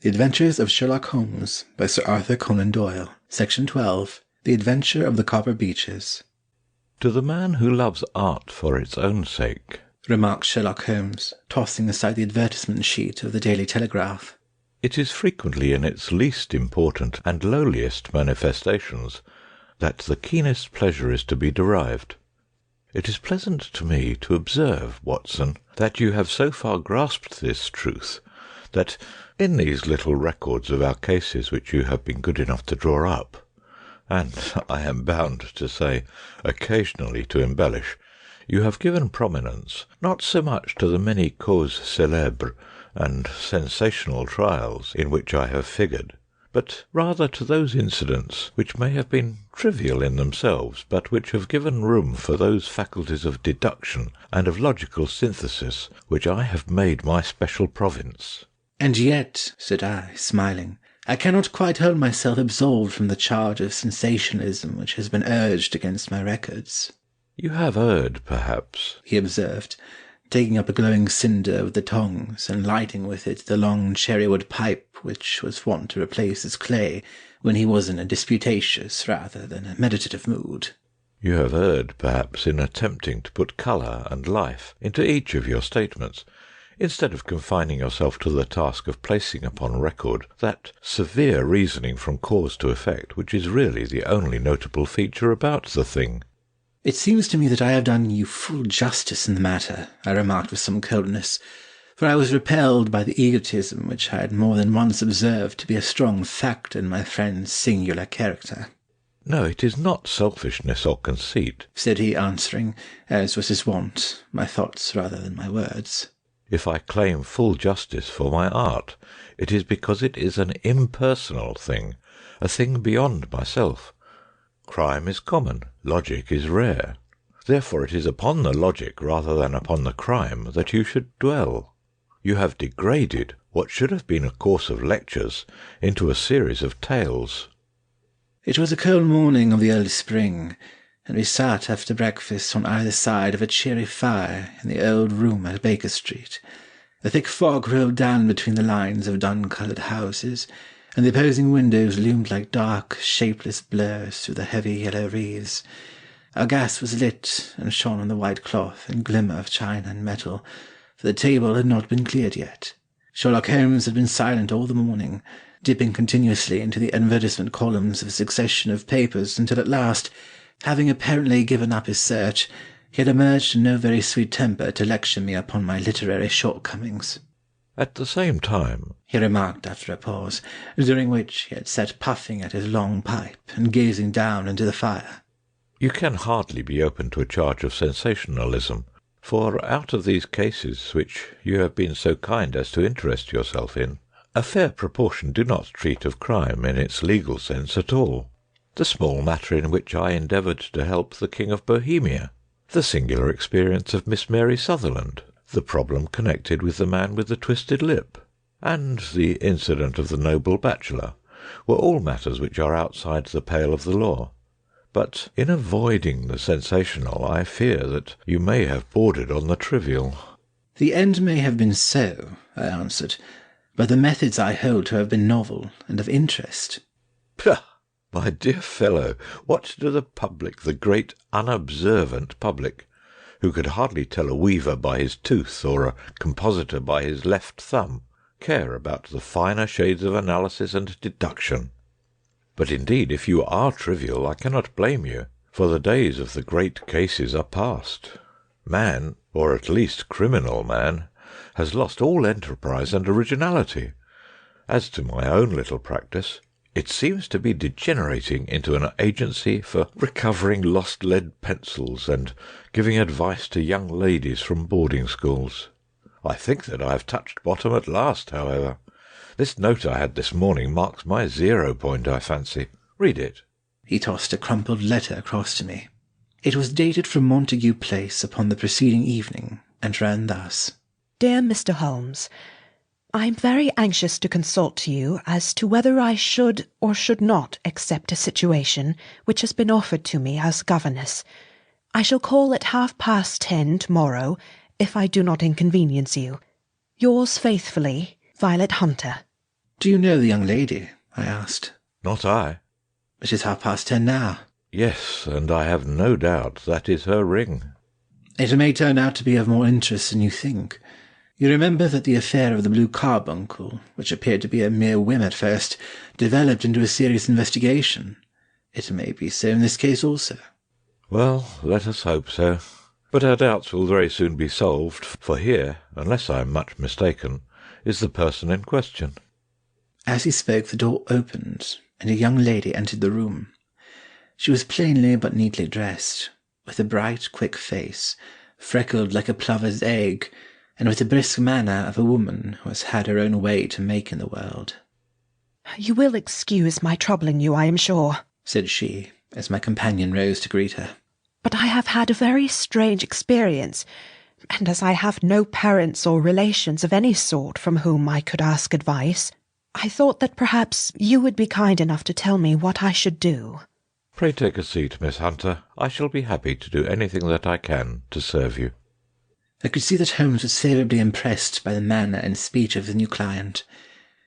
The Adventures of Sherlock Holmes by Sir Arthur Conan Doyle. Section 12. The Adventure of the Copper Beeches. To the man who loves art for its own sake, remarked Sherlock Holmes, tossing aside the advertisement sheet of the Daily Telegraph, it is frequently in its least important and lowliest manifestations that the keenest pleasure is to be derived. It is pleasant to me to observe, Watson, that you have so far grasped this truth that in these little records of our cases which you have been good enough to draw up, and I am bound to say occasionally to embellish, you have given prominence not so much to the many causes célèbres and sensational trials in which I have figured, but rather to those incidents which may have been trivial in themselves, but which have given room for those faculties of deduction and of logical synthesis which I have made my special province. And yet, said I, smiling, I cannot quite hold myself absolved from the charge of sensationalism which has been urged against my records. You have erred, perhaps, he observed, taking up a glowing cinder with the tongs and lighting with it the long cherry-wood pipe which was wont to replace his clay when he was in a disputatious rather than a meditative mood. You have erred, perhaps, in attempting to put colour and life into each of your statements, instead of confining yourself to the task of placing upon record that severe reasoning from cause to effect which is really the only notable feature about the thing. It seems to me that I have done you full justice in the matter, I remarked with some coldness, for I was repelled by the egotism which I had more than once observed to be a strong factor in my friend's singular character. No, it is not selfishness or conceit, said he, answering, as was his wont, my thoughts rather than my words. If I claim full justice for my art, it is because it is an impersonal thing, a thing beyond myself. Crime is common, logic is rare. Therefore it is upon the logic rather than upon the crime that you should dwell. You have degraded what should have been a course of lectures into a series of tales. It was a cold morning of the early spring, and we sat after breakfast on either side of a cheery fire in the old room at Baker Street. A thick fog rolled down between the lines of dun-coloured houses, and the opposing windows loomed like dark, shapeless blurs through the heavy yellow wreaths. Our gas was lit, and shone on the white cloth and glimmer of china and metal, for the table had not been cleared yet. Sherlock Holmes had been silent all the morning, dipping continuously into the advertisement columns of a succession of papers until at last, having apparently given up his search, he had emerged in no very sweet temper to lecture me upon my literary shortcomings. At the same time, he remarked after a pause, during which he had sat puffing at his long pipe and gazing down into the fire, you can hardly be open to a charge of sensationalism, for out of these cases which you have been so kind as to interest yourself in, a fair proportion do not treat of crime in its legal sense at all. The small matter in which I endeavoured to help the King of Bohemia, the singular experience of Miss Mary Sutherland, the problem connected with the man with the twisted lip, and the incident of the noble bachelor, were all matters which are outside the pale of the law. But in avoiding the sensational, I fear that you may have bordered on the trivial. The end may have been so, I answered, but the methods I hold to have been novel and of interest. Pah! My dear fellow, what do the public, the great unobservant public, who could hardly tell a weaver by his tooth or a compositor by his left thumb, care about the finer shades of analysis and deduction? But indeed, if you are trivial, I cannot blame you, for the days of the great cases are past. Man, or at least criminal man, has lost all enterprise and originality. As to my own little practice, it seems to be degenerating into an agency for recovering lost lead pencils and giving advice to young ladies from boarding schools. I think that I have touched bottom at last, however. This note I had this morning marks my 0 point, I fancy. Read it. He tossed a crumpled letter across to me. It was dated from Montague Place upon the preceding evening, and ran thus. Dear Mr. Holmes, I am very anxious to consult you as to whether I should or should not accept a situation which has been offered to me as governess. I shall call at 10:30 tomorrow, if I do not inconvenience you. Yours faithfully, Violet Hunter. "Do you know the young lady?" I asked. Not I. "It is 10:30 now." Yes, and I have no doubt that is her ring. "It may turn out to be of more interest than you think. You remember that the affair of the blue carbuncle, which appeared to be a mere whim at first, developed into a serious investigation. It may be so in this case also." Well, let us hope so. But our doubts will very soon be solved, for here, unless I am much mistaken, is the person in question. As he spoke, the door opened, and a young lady entered the room. She was plainly but neatly dressed, with a bright, quick face, freckled like a plover's egg, and with the brisk manner of a woman who has had her own way to make in the world. "You will excuse my troubling you, I am sure," said she, as my companion rose to greet her. "but I have had a very strange experience, and as I have no parents or relations of any sort from whom I could ask advice, I thought that perhaps you would be kind enough to tell me what I should do." Pray take a seat, Miss Hunter. I shall be happy to do anything that I can to serve you. I could see that Holmes was favourably impressed by the manner and speech of his new client.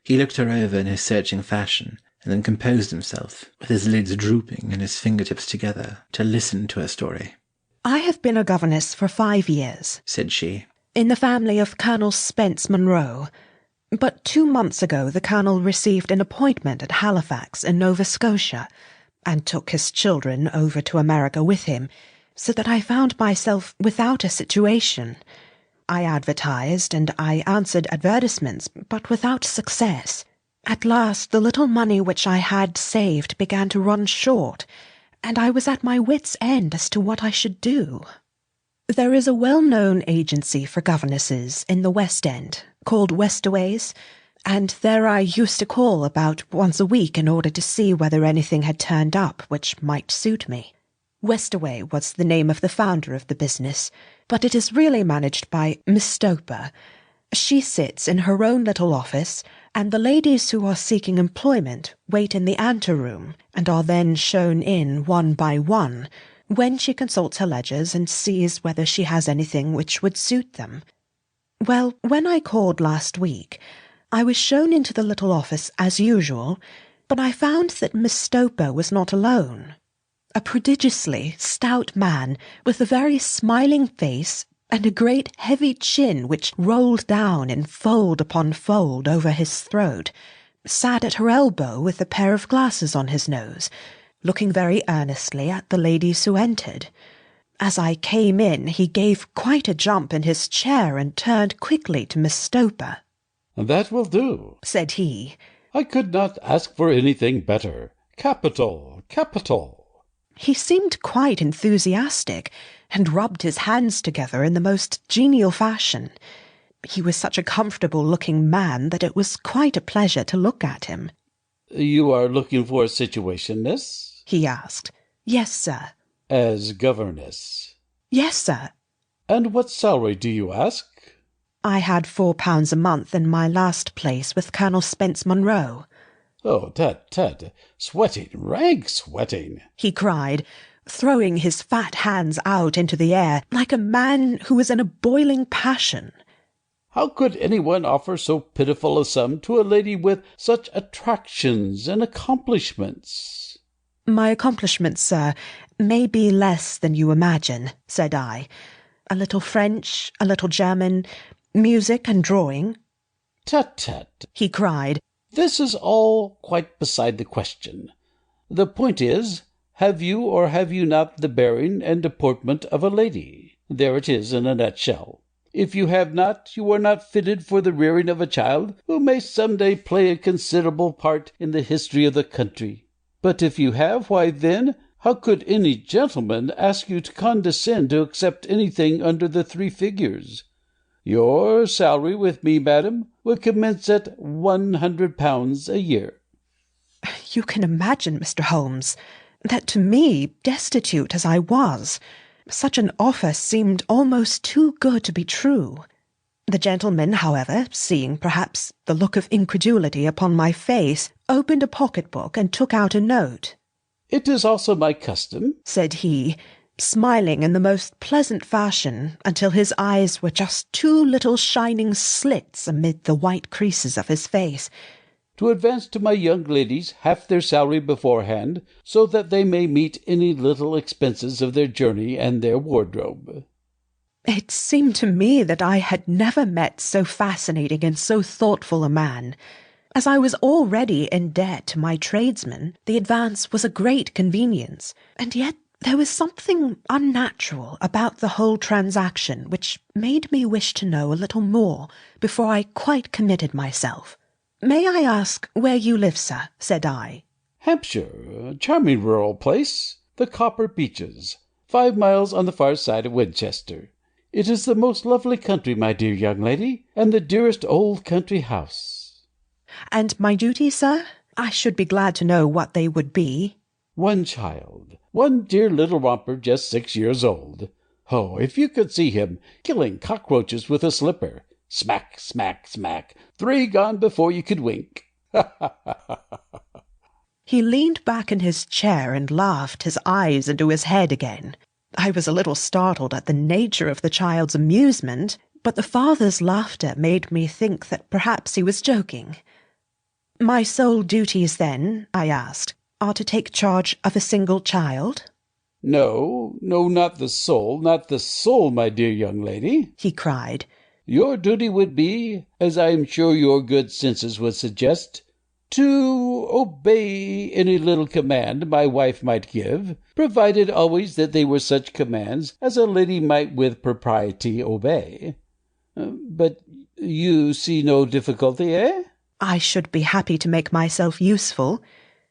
He looked her over in his searching fashion, and then composed himself, with his lids drooping and his fingertips together, to listen to her story. "I have been a governess for 5 years," said she, "in the family of Colonel Spence Munro. But 2 months ago the Colonel received an appointment at Halifax in Nova Scotia, and took his children over to America with him, so that I found myself without a situation. I advertised and I answered advertisements, but without success. At last the little money which I had saved began to run short, and I was at my wits' end as to what I should do. There is a well-known agency for governesses in the West End, called Westaway's, and there I used to call about once a week in order to see whether anything had turned up which might suit me. Westaway was the name of the founder of the business, but it is really managed by Miss Stoper. She sits in her own little office, and the ladies who are seeking employment wait in the anteroom, and are then shown in one by one, when she consults her ledgers and sees whether she has anything which would suit them. Well, when I called last week, I was shown into the little office as usual, but I found that Miss Stoper was not alone. A prodigiously stout man, with a very smiling face, and a great heavy chin which rolled down in fold upon fold over his throat, sat at her elbow with a pair of glasses on his nose, looking very earnestly at the ladies who entered. As I came in, he gave quite a jump in his chair and turned quickly to Miss Stoper. "That will do," said he. "I could not ask for anything better. Capital, capital." He seemed quite enthusiastic, and rubbed his hands together in the most genial fashion. He was such a comfortable-looking man that it was quite a pleasure to look at him. "You are looking for a situation, miss?" he asked. "Yes, sir." "As governess?" "Yes, sir." "And what salary do you ask?" I had £4 a month in my last place with Colonel Spence Munro. "Oh, tut, sweating, rank sweating!" he cried, throwing his fat hands out into the air like a man who was in a boiling passion. "How could anyone offer so pitiful a sum to a lady with such attractions and accomplishments?" "My accomplishments, sir, may be less than you imagine," said I. "A little French, a little German, music and drawing." "Tut, he cried. "This is all quite beside the question. The point is, have you or have you not the bearing and deportment of a lady? There it is in a nutshell. If you have not, you are not fitted for the rearing of a child who may some day play a considerable part in the history of the country. But if you have, why then, how could any gentleman ask you to condescend to accept anything under the 3 figures? Your salary with me, madam, would commence at £100 a year." You can imagine, Mr. Holmes, that to me, destitute as I was, such an offer seemed almost too good to be true. The gentleman, however, seeing perhaps the look of incredulity upon my face, opened a pocket-book and took out a note. "It is also my custom," said he, smiling in the most pleasant fashion until his eyes were just 2 little shining slits amid the white creases of his face, to advance to my young ladies half their salary beforehand, so that they may meet any little expenses of their journey and their wardrobe." It seemed to me that I had never met so fascinating and so thoughtful a man. As I was already in debt to my tradesmen, the advance was a great convenience, and yet there was something unnatural about the whole transaction which made me wish to know a little more before I quite committed myself. "May I ask where you live, sir?" said I. "Hampshire, a charming rural place, the Copper Beeches, 5 miles on the far side of Winchester. It is the most lovely country, my dear young lady, and the dearest old country house." "And my duties, sir? I should be glad to know what they would be." "One child, one dear little romper just 6 years old. Oh, if you could see him killing cockroaches with a slipper! Smack, smack, smack! 3 gone before you could wink. Ha, ha, ha, ha, ha!" He leaned back in his chair and laughed his eyes into his head again. I was a little startled at the nature of the child's amusement, but the father's laughter made me think that perhaps he was joking. "My sole duties, then," I asked, "are to take charge of a single child?" "No, no, not the soul, not the soul, my dear young lady," he cried. "Your duty would be, as I am sure your good senses would suggest, to obey any little command my wife might give, provided always that they were such commands as a lady might with propriety obey. But you see no difficulty, eh?" "I should be happy to make myself useful."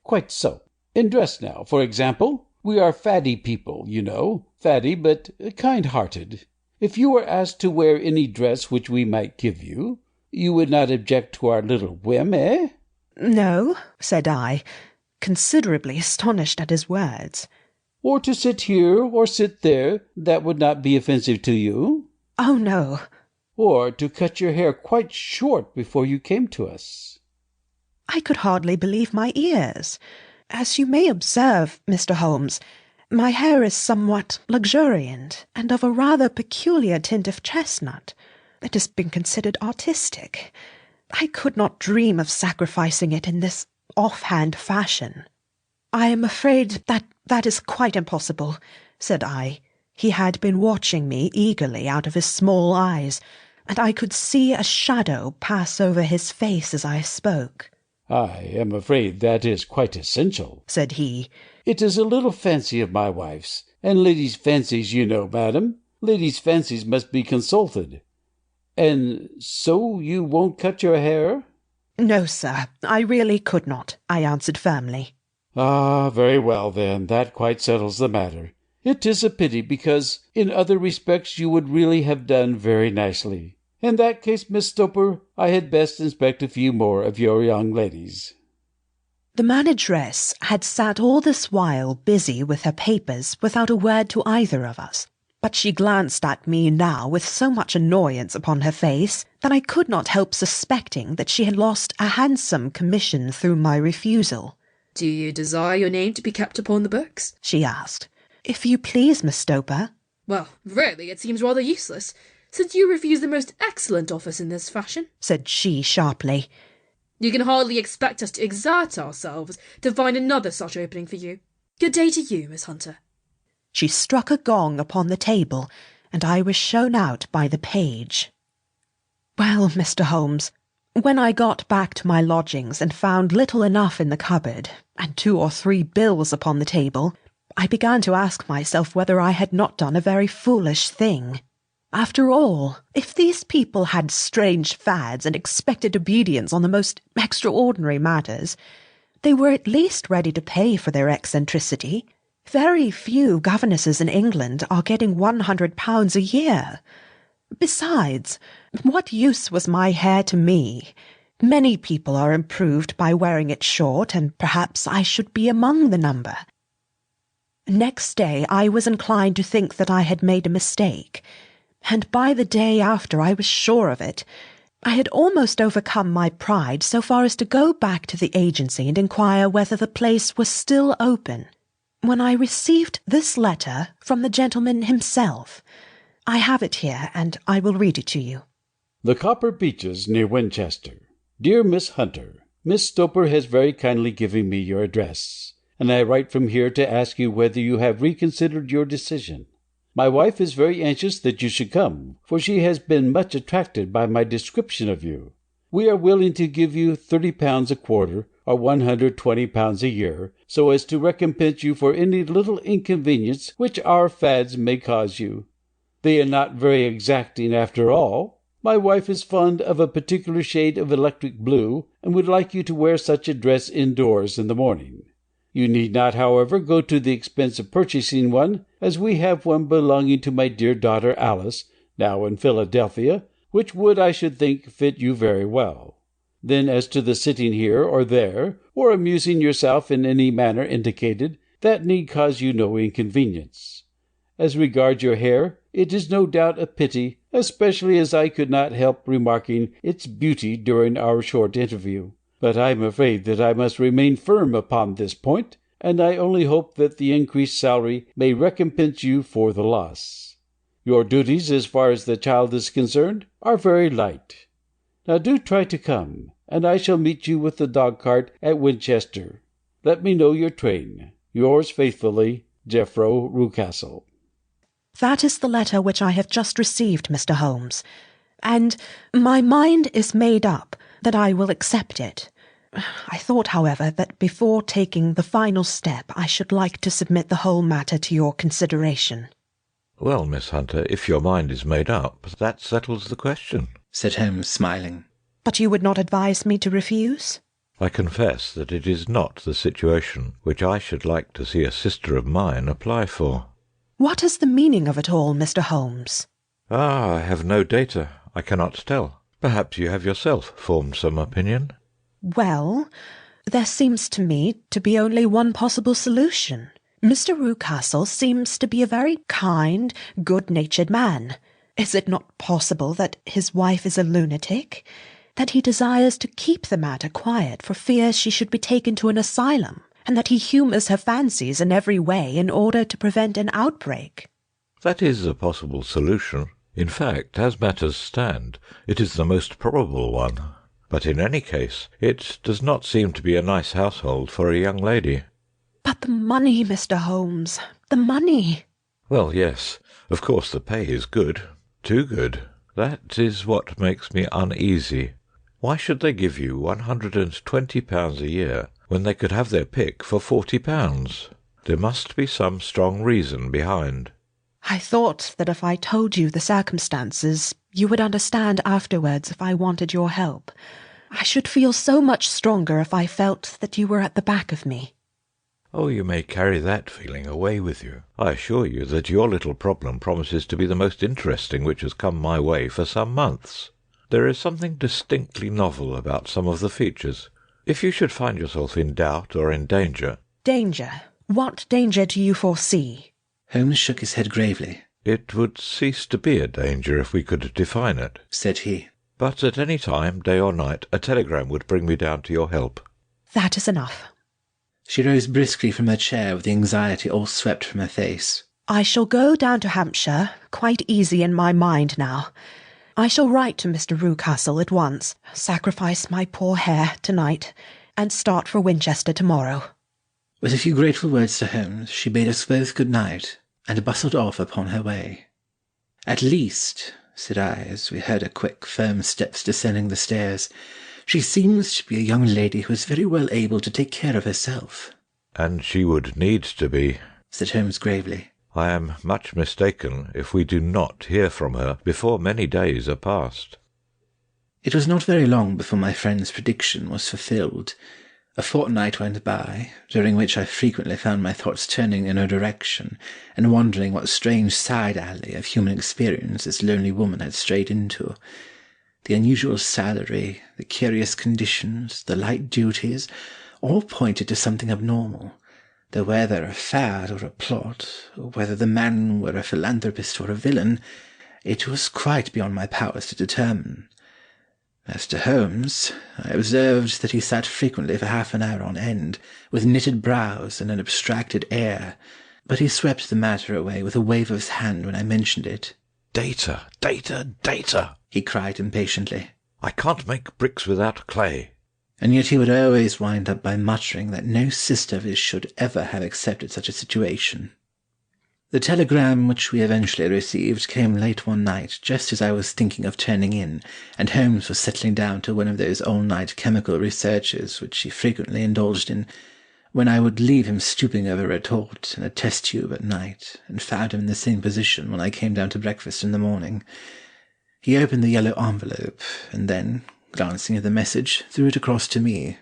"Quite so. In dress now, for example. We are faddy people, you know, faddy but kind-hearted. If you were asked to wear any dress which we might give you, you would not object to our little whim, eh?" "No," said I, considerably astonished at his words. "Or to sit here or sit there, that would not be offensive to you?" "Oh, no." "Or to cut your hair quite short before you came to us?" I could hardly believe my ears. As you may observe, Mr. Holmes, my hair is somewhat luxuriant, and of a rather peculiar tint of chestnut. It has been considered artistic. I could not dream of sacrificing it in this off-hand fashion. "I am afraid that is quite impossible," said I. He had been watching me eagerly out of his small eyes, and I could see a shadow pass over his face as I spoke. "I am afraid that is quite essential," said he. "It is a little fancy of my wife's, and ladies' fancies, you know, madam. Ladies' fancies must be consulted. And so you won't cut your hair?" "No, sir, I really could not," I answered firmly. "Ah, very well, then. That quite settles the matter. It is a pity, because in other respects you would really have done very nicely. In that case, Miss Stoper, I had best inspect a few more of your young ladies." The manageress had sat all this while busy with her papers without a word to either of us, but she glanced at me now with so much annoyance upon her face that I could not help suspecting that she had lost a handsome commission through my refusal. "Do you desire your name to be kept upon the books?" she asked. "If you please, Miss Stoper." "Well, really, it seems rather useless, since you refuse the most excellent offers in this fashion," said she sharply. "You can hardly expect us to exert ourselves to find another such opening for you. Good day to you, Miss Hunter." She struck a gong upon the table, and I was shown out by the page. Well, Mr. Holmes, when I got back to my lodgings and found little enough in the cupboard, and 2 or 3 bills upon the table, I began to ask myself whether I had not done a very foolish thing. After all, if these people had strange fads and expected obedience on the most extraordinary matters, they were at least ready to pay for their eccentricity. Very few governesses in England are getting £100 a year. Besides, what use was my hair to me? Many people are improved by wearing it short, and perhaps I should be among the number. Next day I was inclined to think that I had made a mistake, and by the day after I was sure of it. I had almost overcome my pride so far as to go back to the agency and inquire whether the place was still open, when I received this letter from the gentleman himself. I have it here, and I will read it to you. "The Copper Beeches, near Winchester. Dear Miss Hunter, Miss Stoper has very kindly given me your address, and I write from here to ask you whether you have reconsidered your decision. My wife is very anxious that you should come, for she has been much attracted by my description of you. We are willing to give you £30 a quarter, or £120 a year, so as to recompense you for any little inconvenience which our fads may cause you. They are not very exacting after all. My wife is fond of a particular shade of electric blue, and would like you to wear such a dress indoors in the morning. You need not, however, go to the expense of purchasing one, as we have one belonging to my dear daughter Alice, now in Philadelphia, which would, I should think, fit you very well. Then as to the sitting here or there, or amusing yourself in any manner indicated, that need cause you no inconvenience. As regards your hair, it is no doubt a pity, especially as I could not help remarking its beauty during our short interview. But I am afraid that I must remain firm upon this point, and I only hope that the increased salary may recompense you for the loss. Your duties, as far as the child is concerned, are very light. Now do try to come, and I shall meet you with the dog-cart at Winchester. Let me know your train. Yours faithfully, Jeffro Rucastle. That is the letter which I have just received, Mr. Holmes, and my mind is made up that I will accept it. I thought, however, that before taking the final step I should like to submit the whole matter to your consideration. Well, Miss Hunter, if your mind is made up, that settles the question, said Holmes, smiling. But you would not advise me to refuse? I confess that it is not the situation which I should like to see a sister of mine apply for. What is the meaning of it all, Mr. Holmes? I have no data. I cannot tell. Perhaps you have yourself formed some opinion? Well, there seems to me to be only one possible solution. Mr. Rucastle seems to be a very kind, good-natured man. Is it not possible that his wife is a lunatic? That he desires to keep the matter quiet for fear she should be taken to an asylum, and that he humours her fancies in every way in order to prevent an outbreak? That is a possible solution. In fact, as matters stand, it is the most probable one. But in any case, it does not seem to be a nice household for a young lady. But the money, Mr. Holmes, the money. Well, yes, of course the pay is good. Too good. That is what makes me uneasy. Why should they give you £120 a year when they could have their pick for £40? There must be some strong reason behind. I thought that if I told you the circumstances, you would understand afterwards if I wanted your help. I should feel so much stronger if I felt that you were at the back of me. Oh, you may carry that feeling away with you. I assure you that your little problem promises to be the most interesting which has come my way for some months. There is something distinctly novel about some of the features. If you should find yourself in doubt or in danger— Danger? What danger do you foresee? Holmes shook his head gravely. It would cease to be a danger if we could define it, said he. But at any time, day or night, a telegram would bring me down to your help. That is enough. She rose briskly from her chair with the anxiety all swept from her face. I shall go down to Hampshire, quite easy in my mind now. I shall write to Mr. Rucastle at once, sacrifice my poor hair tonight, and start for Winchester tomorrow. With a few grateful words to Holmes, she bade us both good night, and bustled off upon her way. At least, said I, as we heard her quick, firm steps descending the stairs, she seems to be a young lady who is very well able to take care of herself. And she would need to be, said Holmes gravely. I am much mistaken if we do not hear from her before many days are past. It was not very long before my friend's prediction was fulfilled. A fortnight went by, during which I frequently found my thoughts turning in her direction, and wondering what strange side-alley of human experience this lonely woman had strayed into. The unusual salary, the curious conditions, the light duties, all pointed to something abnormal, though whether a fad or a plot, or whether the man were a philanthropist or a villain, it was quite beyond my powers to determine. As to Holmes, I observed that he sat frequently for half an hour on end, with knitted brows and an abstracted air, but he swept the matter away with a wave of his hand when I mentioned it. Data, data, data, he cried impatiently. I can't make bricks without clay. and yet he would always wind up by muttering that no sister of his should ever have accepted such a situation. The telegram which we eventually received came late one night, just as I was thinking of turning in, and Holmes was settling down to one of those all-night chemical researches which he frequently indulged in, when I would leave him stooping over a retort and a test tube at night, and found him in the same position when I came down to breakfast in the morning. He opened the yellow envelope, and then, glancing at the message, threw it across to me.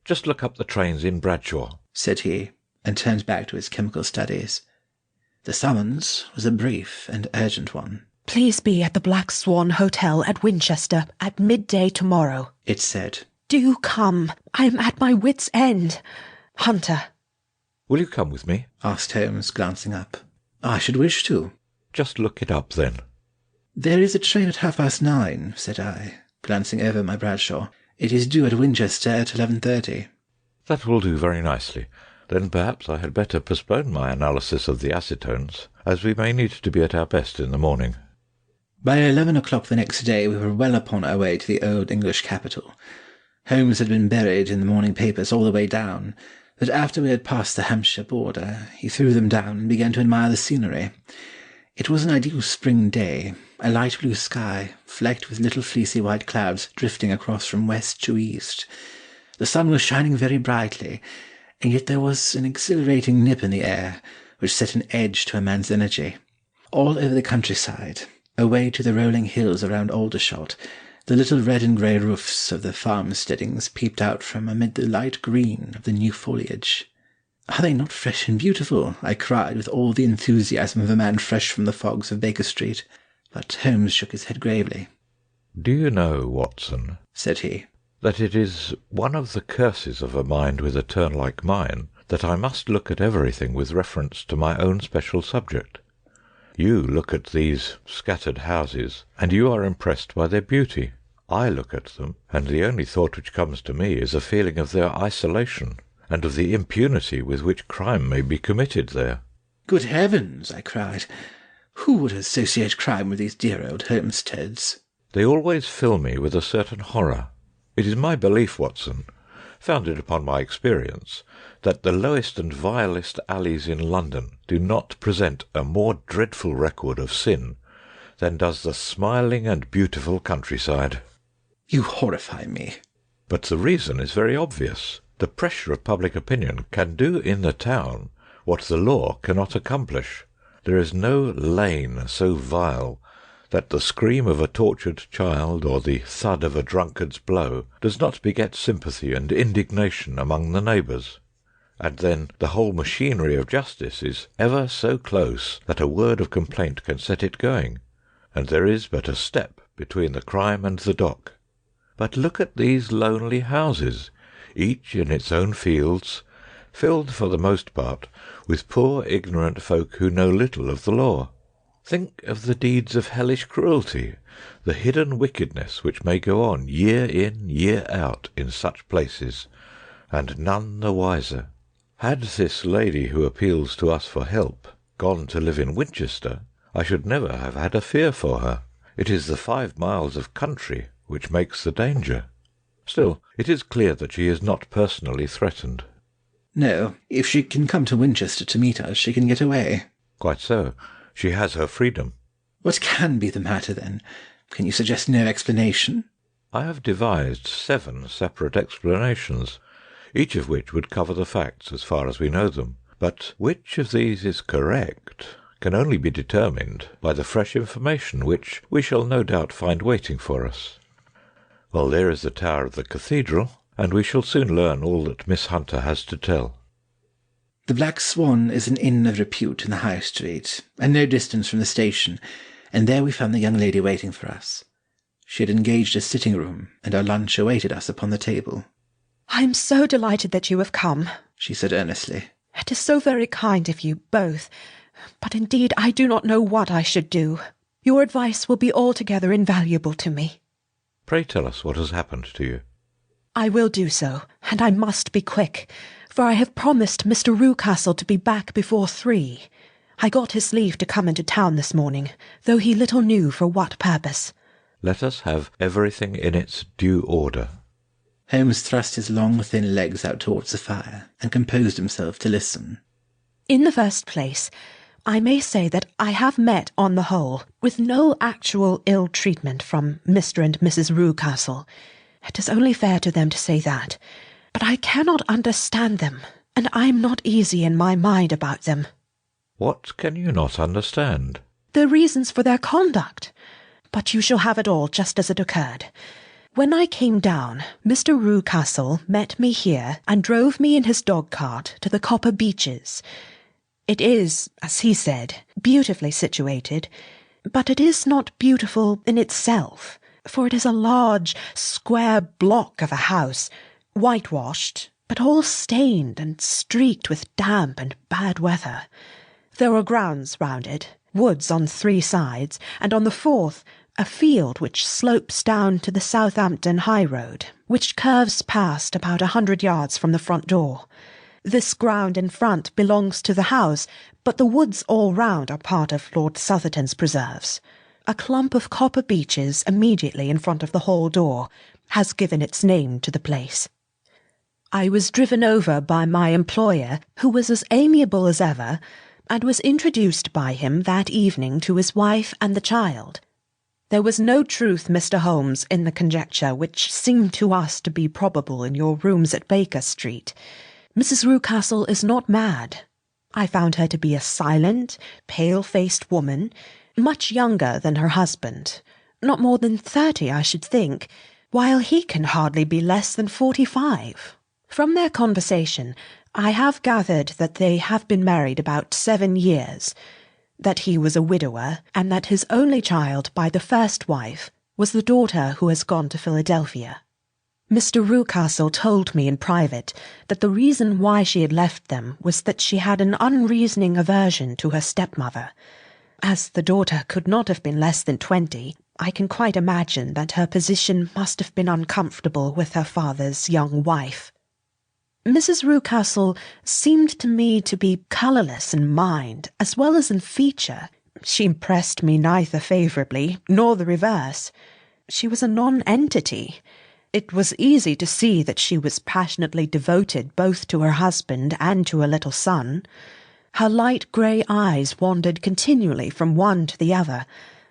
"Just look up the trains in Bradshaw," said he, and turned back to his chemical studies. The summons was a brief and urgent one. "Please be at the Black Swan Hotel at Winchester at midday tomorrow," it said. "Do come. I am at my wit's end. Hunter." "Will you come with me?" asked Holmes, glancing up. "I should wish to." "Just look it up, then." "There is a train at 9:30, said I, glancing over my Bradshaw. "It is due at Winchester at 11:30. "That will do very nicely. Then perhaps I had better postpone my analysis of the acetones, as we may need to be at our best in the morning." By 11 o'clock the next day we were well upon our way to the old English capital. Holmes had been buried in the morning papers all the way down, but after we had passed the Hampshire border, he threw them down and began to admire the scenery. It was an ideal spring day, a light blue sky, flecked with little fleecy white clouds drifting across from west to east. The sun was shining very brightly, and yet there was an exhilarating nip in the air, which set an edge to a man's energy. All over the countryside, away to the rolling hills around Aldershot, the little red and grey roofs of the farmsteadings peeped out from amid the light green of the new foliage. "Are they not fresh and beautiful?" I cried with all the enthusiasm of a man fresh from the fogs of Baker Street. But Holmes shook his head gravely. "Do you know, Watson," said he, "that it is one of the curses of a mind with a turn like mine that I must look at everything with reference to my own special subject. You look at these scattered houses, and you are impressed by their beauty. I look at them, and the only thought which comes to me is a feeling of their isolation, and of the impunity with which crime may be committed there." "Good heavens!" I cried. "Who would associate crime with these dear old homesteads?" "They always fill me with a certain horror. It is my belief, Watson, founded upon my experience, that the lowest and vilest alleys in London do not present a more dreadful record of sin than does the smiling and beautiful countryside." "You horrify me." "But the reason is very obvious. The pressure of public opinion can do in the town what the law cannot accomplish. There is no lane so vile that the scream of a tortured child or the thud of a drunkard's blow does not beget sympathy and indignation among the neighbours. And then the whole machinery of justice is ever so close that a word of complaint can set it going, and there is but a step between the crime and the dock. But look at these lonely houses, each in its own fields, filled for the most part with poor ignorant folk who know little of the law. Think of the deeds of hellish cruelty, the hidden wickedness which may go on year in, year out in such places, and none the wiser. Had this lady who appeals to us for help gone to live in Winchester, I should never have had a fear for her. It is the 5 miles of country which makes the danger. Still, it is clear that she is not personally threatened." "No, if she can come to Winchester to meet us, she can get away." "Quite so. She has her freedom." "What can be the matter, then? Can you suggest no explanation?" "I have devised 7 separate explanations, each of which would cover the facts as far as we know them. But which of these is correct can only be determined by the fresh information which we shall no doubt find waiting for us. Well, there is the tower of the cathedral, and we shall soon learn all that Miss Hunter has to tell." The Black Swan is an inn of repute in the High Street, and no distance from the station, and there we found the young lady waiting for us. She had engaged a sitting room, and our lunch awaited us upon the table. "I am so delighted that you have come," she said earnestly. "It is so very kind of you both, but indeed I do not know what I should do. Your advice will be altogether invaluable to me." "Pray tell us what has happened to you." "I will do so, and I must be quick, for I have promised Mr. Rucastle to be back before 3. I got his leave to come into town this morning, though he little knew for what purpose." "Let us have everything in its due order." Holmes thrust his long, thin legs out towards the fire, and composed himself to listen. In the first place, I may say that I have met, on the whole, with no actual ill treatment from Mr. and Mrs. Rucastle. It is only fair to them to say that. But I cannot understand them, and I am not easy in my mind about them. What can you not understand? The reasons for their conduct. But you shall have it all just as it occurred. When I came down, Mr. Rucastle met me here and drove me in his dog-cart to the Copper Beeches. It is, as he said, beautifully situated, but it is not beautiful in itself, for it is a large, square block of a house, whitewashed, but all stained and streaked with damp and bad weather. There are grounds round it, woods on 3 sides, and on the 4th, a field which slopes down to the Southampton high road, which curves past about 100 yards from the front door. This ground in front belongs to the house, but the woods all round are part of Lord Southerton's preserves. A clump of copper beeches immediately in front of the hall door has given its name to the place. I was driven over by my employer, who was as amiable as ever, and was introduced by him that evening to his wife and the child. There was no truth, Mr. Holmes, in the conjecture which seemed to us to be probable in your rooms at Baker Street. Mrs. Rucastle is not mad. I found her to be a silent, pale-faced woman, much younger than her husband, not more than 30, I should think, while he can hardly be less than 45. From their conversation, I have gathered that they have been married about 7 years, that he was a widower, and that his only child by the first wife was the daughter who has gone to Philadelphia. Mr. Rucastle told me in private that the reason why she had left them was that she had an unreasoning aversion to her stepmother. As the daughter could not have been less than 20, I can quite imagine that her position must have been uncomfortable with her father's young wife. Mrs. Rucastle seemed to me to be colourless in mind as well as in feature. She impressed me neither favourably nor the reverse. She was a non-entity. It was easy to see that she was passionately devoted both to her husband and to her little son. Her light grey eyes wandered continually from one to the other,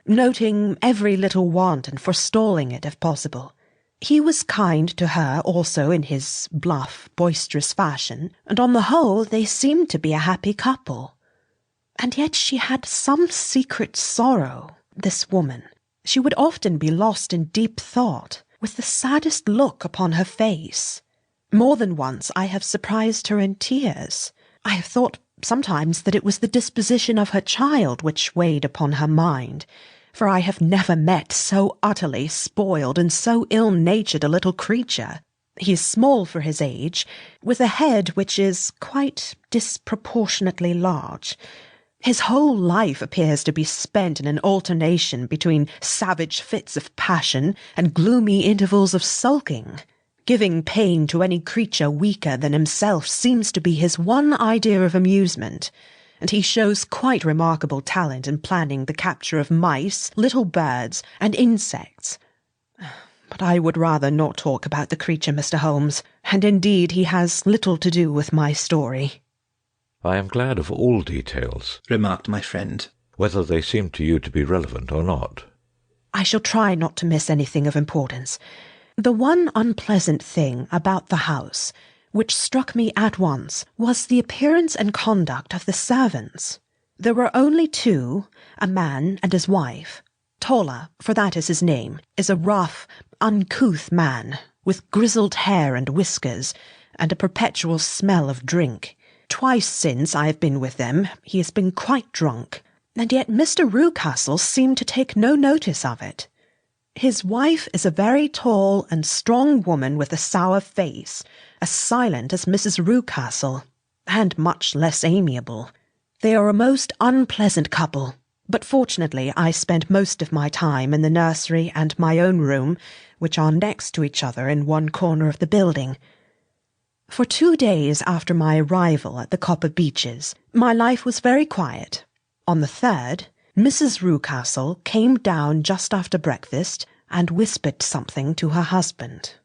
noting every little want and forestalling it if possible. He was kind to her also in his bluff, boisterous fashion, and on the whole they seemed to be a happy couple. And yet she had some secret sorrow, this woman. She would often be lost in deep thought, with the saddest look upon her face. More than once I have surprised her in tears. I have thought sometimes that it was the disposition of her child which weighed upon her mind, for I have never met so utterly spoiled and so ill-natured a little creature. He is small for his age, with a head which is quite disproportionately large. His whole life appears to be spent in an alternation between savage fits of passion and gloomy intervals of sulking. Giving pain to any creature weaker than himself seems to be his one idea of amusement, and he shows quite remarkable talent in planning the capture of mice, little birds, and insects. But I would rather not talk about the creature, Mr. Holmes, and indeed he has little to do with my story. I am glad of all details, remarked my friend, whether they seem to you to be relevant or not. I shall try not to miss anything of importance. The one unpleasant thing about the house, which struck me at once, was the appearance and conduct of the servants. There were only 2, a man and his wife. Toller, for that is his name, is a rough, uncouth man, with grizzled hair and whiskers, and a perpetual smell of drink. Twice since I have been with them, he has been quite drunk, and yet Mr. Rucastle seemed to take no notice of it. His wife is a very tall and strong woman with a sour face, as silent as Mrs. Rucastle, and much less amiable. They are a most unpleasant couple, but fortunately I spent most of my time in the nursery and my own room, which are next to each other in one corner of the building. For 2 days after my arrival at the Copper Beeches, my life was very quiet. On the 3rd, Mrs. Rucastle came down just after breakfast and whispered something to her husband.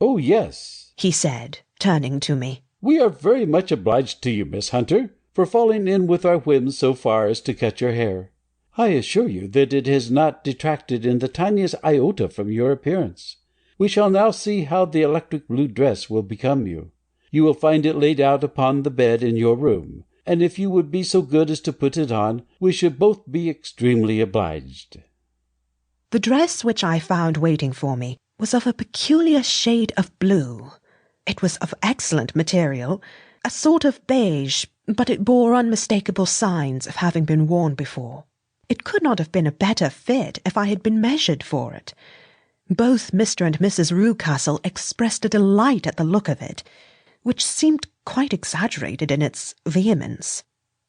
"Oh, yes," he said, turning to me. "we are very much obliged to you, Miss Hunter, for falling in with our whims so far as to cut your hair. I assure you that it has not detracted in the tiniest iota from your appearance. We shall now see how the electric blue dress will become you. You will find it laid out upon the bed in your room, and if you would be so good as to put it on, we should both be extremely obliged." The dress which I found waiting for me was of a peculiar shade of blue. It was of excellent material, a sort of beige, but it bore unmistakable signs of having been worn before. It could not have been a better fit if I had been measured for it. Both Mr. and Mrs. Rucastle expressed a delight at the look of it, which seemed quite exaggerated in its vehemence.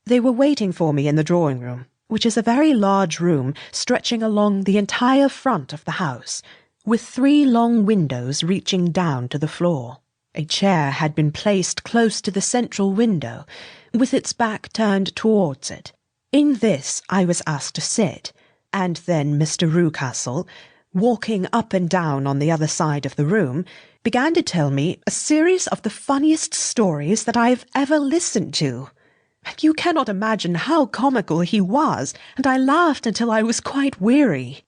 They were waiting for me in the drawing-room, which is a very large room stretching along the entire front of the house, with 3 long windows reaching down to the floor. A chair had been placed close to the central window, with its back turned towards it. In this I was asked to sit, and then Mr. Rucastle, walking up and down on the other side of the room, began to tell me a series of the funniest stories that I have ever listened to. You cannot imagine how comical he was, and I laughed until I was quite weary.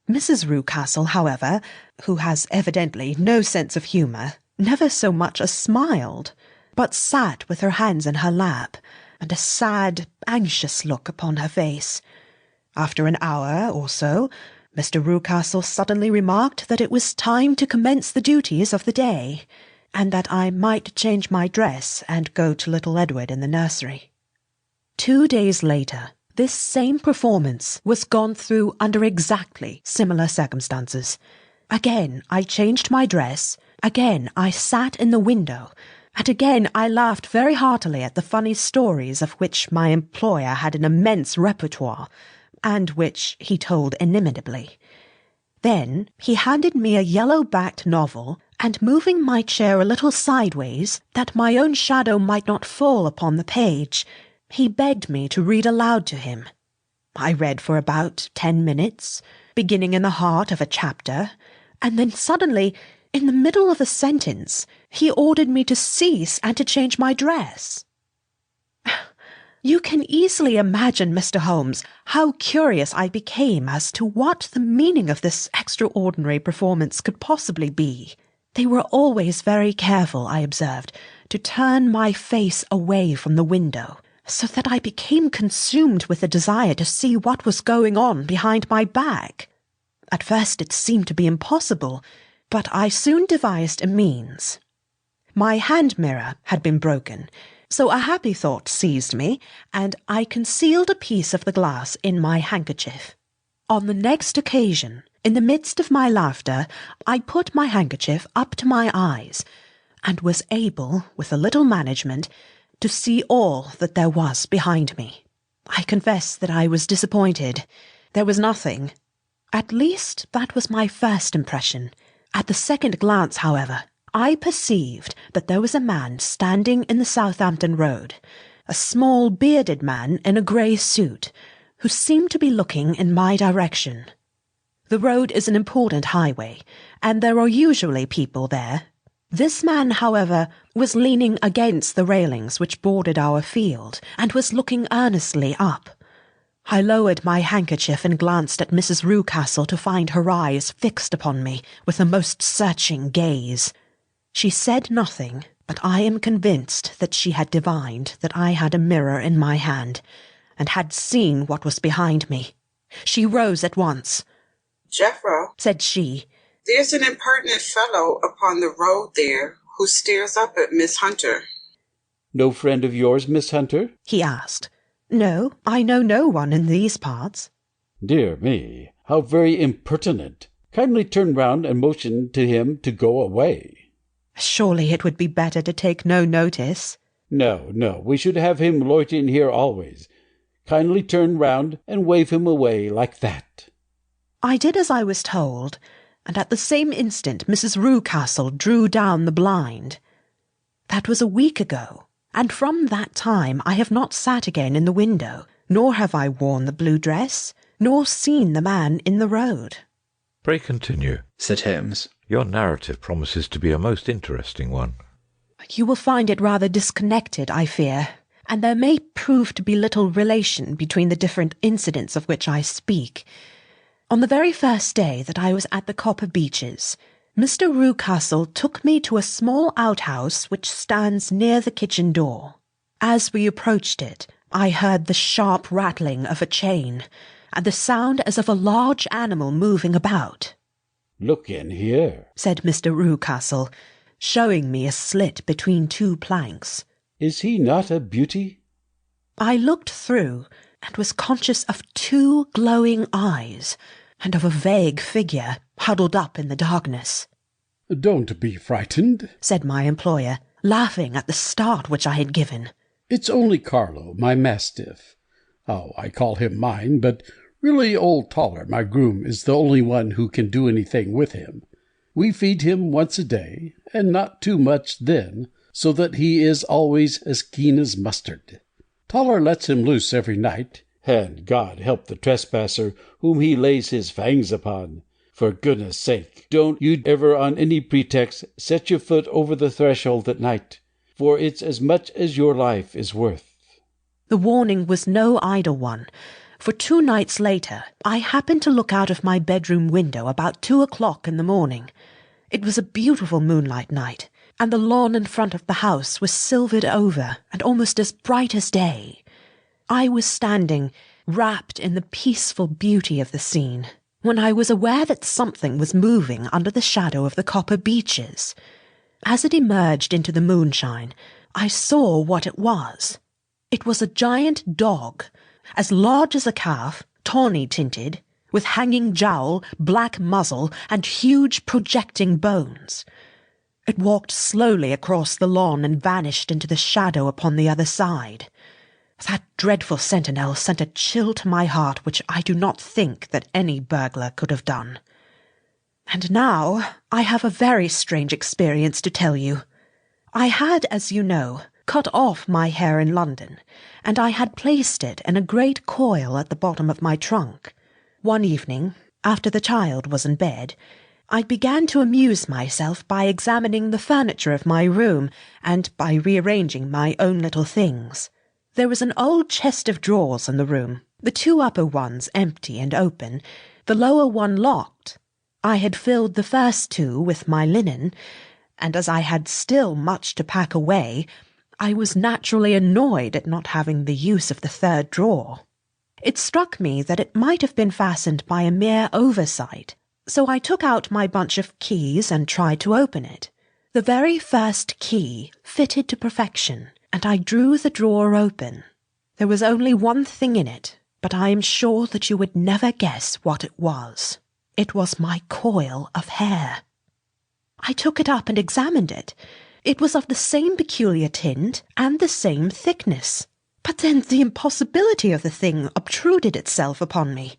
Mrs. Rucastle, however, who has evidently no sense of humour, never so much as smiled, but sat with her hands in her lap, and a sad, anxious look upon her face. After an hour or so, Mr. Rucastle suddenly remarked that it was time to commence the duties of the day, and that I might change my dress and go to little Edward in the nursery. 2 days later, this same performance was gone through under exactly similar circumstances. Again I changed my dress, again I sat in the window, and again I laughed very heartily at the funny stories of which my employer had an immense repertoire, and which he told inimitably. Then he handed me a yellow-backed novel, and moving my chair a little sideways, that my own shadow might not fall upon the page, he begged me to read aloud to him. I read for about 10 minutes, beginning in the heart of a chapter, and then suddenly, in the middle of a sentence, he ordered me to cease and to change my dress. You can easily imagine, Mr. Holmes, how curious I became as to what the meaning of this extraordinary performance could possibly be. They were always very careful, I observed, to turn my face away from the window, so that I became consumed with the desire to see what was going on behind my back. At first it seemed to be impossible, but I soon devised a means. My hand mirror had been broken, so a happy thought seized me, and I concealed a piece of the glass in my handkerchief. On the next occasion, in the midst of my laughter, I put my handkerchief up to my eyes, and was able, with a little management, to see all that there was behind me. I confess that I was disappointed. There was nothing. At least that was my first impression. At the second glance, however, I perceived that there was a man standing in the Southampton Road, a small bearded man in a grey suit, who seemed to be looking in my direction. The road is an important highway, and there are usually people there. This man, however, was leaning against the railings which bordered our field, and was looking earnestly up. I lowered my handkerchief and glanced at Mrs. Rucastle to find her eyes fixed upon me with a most searching gaze. She said nothing, but I am convinced that she had divined that I had a mirror in my hand, and had seen what was behind me. She rose at once. "Jeffro," said she, "there's an impertinent fellow upon the road there who stares up at Miss Hunter." "No friend of yours, Miss Hunter?" he asked. "No, I know no one in these parts." "Dear me, how very impertinent! Kindly turn round and motion to him to go away." "Surely it would be better to take no notice." No, we should have him loitering here always. Kindly turn round and wave him away like that." I did as I was told, and at the same instant Mrs. Rucastle drew down the blind. That was a week ago, and from that time I have not sat again in the window, nor have I worn the blue dress, nor seen the man in the road. Pray continue, said Holmes. Your narrative promises to be a most interesting one. You will find it rather disconnected, I fear, and there may prove to be little relation between the different incidents of which I speak. On the very first day that I was at the Copper Beeches, Mr. Rucastle took me to a small outhouse which stands near the kitchen door. As we approached it, I heard the sharp rattling of a chain, and the sound as of a large animal moving about. "Look in here," said Mr. Rucastle, showing me a slit between two planks. "Is he not a beauty?" I looked through, and was conscious of 2 glowing eyes, and of a vague figure huddled up in the darkness. "Don't be frightened," said my employer, laughing at the start which I had given. "It's only Carlo, my mastiff. Oh, I call him mine, but really old Toller, my groom, is the only one who can do anything with him. We feed him once a day, and not too much then, so that he is always as keen as mustard. Toller lets him loose every night, and God help the trespasser whom he lays his fangs upon. For goodness' sake, don't you ever on any pretext set your foot over the threshold at night, for it's as much as your life is worth." The warning was no idle one, for 2 nights later I happened to look out of my bedroom window about 2 o'clock in the morning. It was a beautiful moonlight night, and the lawn in front of the house was silvered over and almost as bright as day. I was standing, wrapped in the peaceful beauty of the scene, when I was aware that something was moving under the shadow of the Copper Beeches. As it emerged into the moonshine, I saw what it was. It was a giant dog, as large as a calf, tawny-tinted, with hanging jowl, black muzzle, and huge projecting bones. It walked slowly across the lawn and vanished into the shadow upon the other side. That dreadful sentinel sent a chill to my heart which I do not think that any burglar could have done. And now I have a very strange experience to tell you. I had, as you know, cut off my hair in London, and I had placed it in a great coil at the bottom of my trunk. One evening, after the child was in bed, I began to amuse myself by examining the furniture of my room and by rearranging my own little things. There was an old chest of drawers in the room, the 2 upper ones empty and open, the lower one locked. I had filled the first 2 with my linen, and as I had still much to pack away, I was naturally annoyed at not having the use of the 3rd drawer. It struck me that it might have been fastened by a mere oversight, so I took out my bunch of keys and tried to open it. The very first key fitted to perfection, and I drew the drawer open. There was only one thing in it, but I am sure that you would never guess what it was. It was my coil of hair. I took it up and examined it. It was of the same peculiar tint and the same thickness. But then the impossibility of the thing obtruded itself upon me.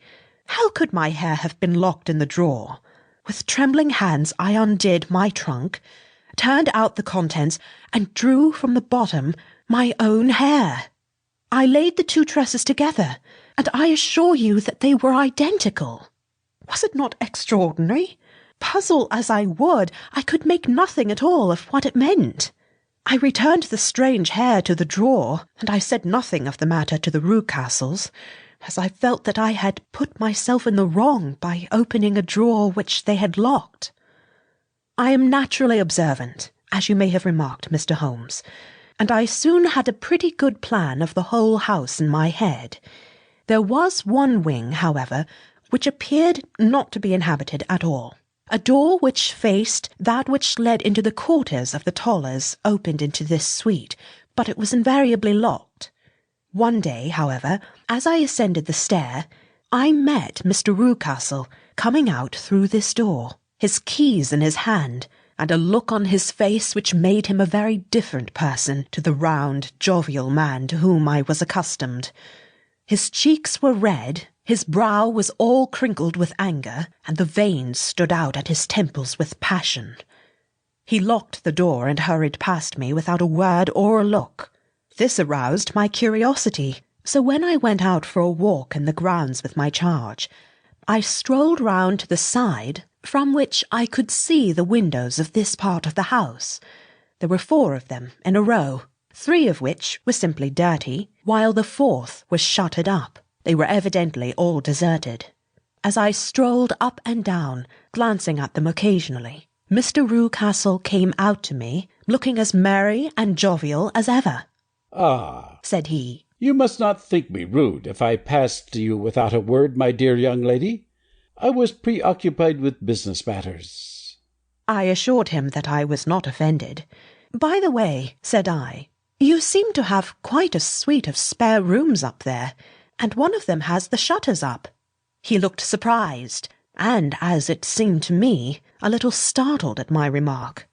How could my hair have been locked in the drawer? With trembling hands I undid my trunk, turned out the contents, and drew from the bottom my own hair. I laid the 2 tresses together, and I assure you that they were identical. Was it not extraordinary? Puzzle as I would, I could make nothing at all of what it meant. I returned the strange hair to the drawer, and I said nothing of the matter to the Rucastles, as I felt that I had put myself in the wrong by opening a drawer which they had locked. I am naturally observant, as you may have remarked, Mr. Holmes, and I soon had a pretty good plan of the whole house in my head. There was one wing, however, which appeared not to be inhabited at all. A door which faced that which led into the quarters of the Tollers opened into this suite, but it was invariably locked. One day, however, as I ascended the stair, I met Mr. Rucastle coming out through this door, his keys in his hand, and a look on his face which made him a very different person to the round, jovial man to whom I was accustomed. His cheeks were red, his brow was all crinkled with anger, and the veins stood out at his temples with passion. He locked the door and hurried past me without a word or a look. This aroused my curiosity, so when I went out for a walk in the grounds with my charge, I strolled round to the side, from which I could see the windows of this part of the house. There were 4 of them in a row, 3 of which were simply dirty, while the 4th was shuttered up. They were evidently all deserted. As I strolled up and down, glancing at them occasionally, Mr. Rucastle came out to me, looking as merry and jovial as ever. "Ah," said he, "you must not think me rude if I passed you without a word, my dear young lady. I was preoccupied with business matters." I assured him that I was not offended. "By the way," said I, "you seem to have quite a suite of spare rooms up there, and one of them has the shutters up." He looked surprised, and, as it seemed to me, a little startled at my remark.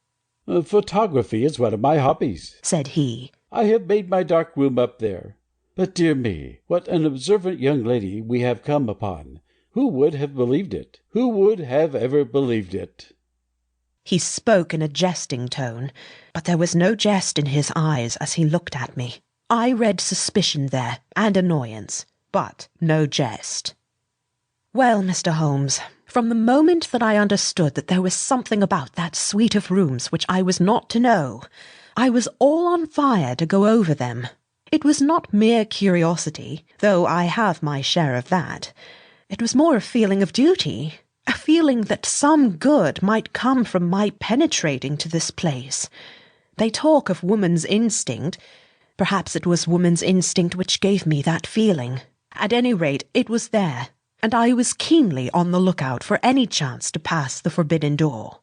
"Photography is one of my hobbies," said he. "I have made my dark room up there. But, dear me, what an observant young lady we have come upon! Who would have believed it? Who would have ever believed it?" He spoke in a jesting tone, but there was no jest in his eyes as he looked at me. I read suspicion there, and annoyance, but no jest. Well, Mr. Holmes, from the moment that I understood that there was something about that suite of rooms which I was not to know, I was all on fire to go over them. It was not mere curiosity, though I have my share of that. It was more a feeling of duty, a feeling that some good might come from my penetrating to this place. They talk of woman's instinct. Perhaps it was woman's instinct which gave me that feeling. At any rate, it was there, and I was keenly on the lookout for any chance to pass the forbidden door.